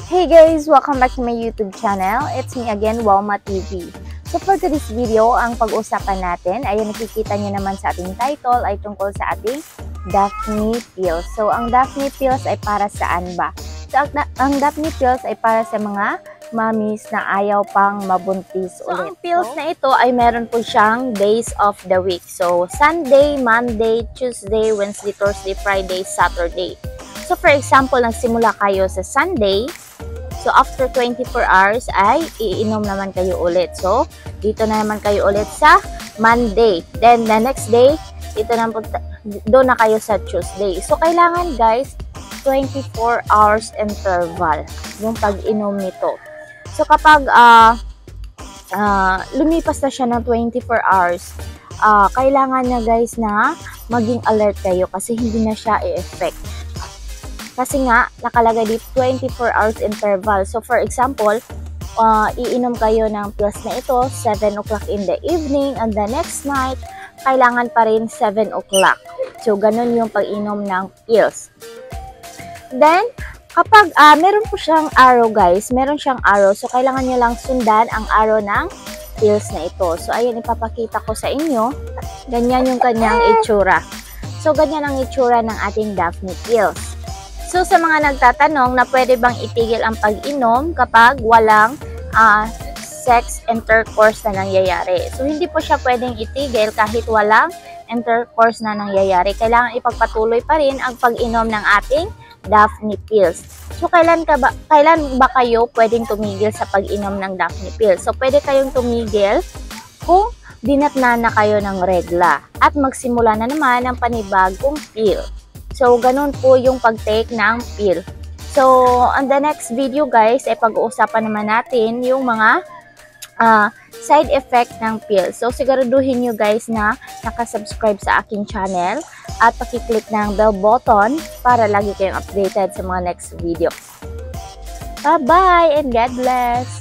Hey guys! Welcome back to my YouTube channel. It's me again, Walma TV. So for today's video, ang pag-usapan natin ay nakikita nyo naman sa ating title ay tungkol sa ating Daphne Pills. So ang Daphne Pills ay para saan ba? So ang Daphne Pills ay para sa mga mommies na ayaw pang mabuntis ulit. So ang pills na ito ay meron po siyang days of the week. So Sunday, Monday, Tuesday, Wednesday, Thursday, Friday, Saturday. So for example, nagsimula kayo sa Sunday. So, after 24 hours ay iinom naman kayo ulit. So, dito na naman kayo ulit sa Monday. Then, the next day, doon na kayo sa Tuesday. So, kailangan guys, 24 hours interval yung pag-inom nito. So, kapag lumipas na siya ng 24 hours, kailangan na guys na maging alert kayo kasi hindi na siya i-effect. Kasi nga, nakalagay dito 24 hours interval. So, for example, iinom kayo ng pills na ito 7 o'clock in the evening and the next night, kailangan pa rin 7 o'clock. So, ganun yung pag-inom ng pills. Then, kapag meron po siyang arrow guys, meron siyang arrow. So, kailangan nyo lang sundan ang arrow ng pills na ito. So, ayan, ipapakita ko sa inyo. Ganyan yung kanyang itsura. So, ganyan ang itsura ng ating Daphne Pills. So, sa mga nagtatanong na pwede bang itigil ang pag-inom kapag walang sex intercourse na nangyayari. So, hindi po siya pwedeng itigil kahit walang intercourse na nangyayari. Kailangan ipagpatuloy pa rin ang pag-inom ng ating Daphne Pills. So, kailan ba kayo pwedeng tumigil sa pag-inom ng Daphne Pills? So, pwede kayong tumigil kung dinatna na kayo ng regla at magsimula na naman ang panibagong pill. So, ganun po yung pag-take ng pill. So, on the next video guys, ay pag-uusapan naman natin yung mga side effect ng pill. So, siguraduhin nyo guys na nakasubscribe sa aking channel at pakiclick ng bell button para lagi kayong updated sa mga next video. Bye-bye and God bless!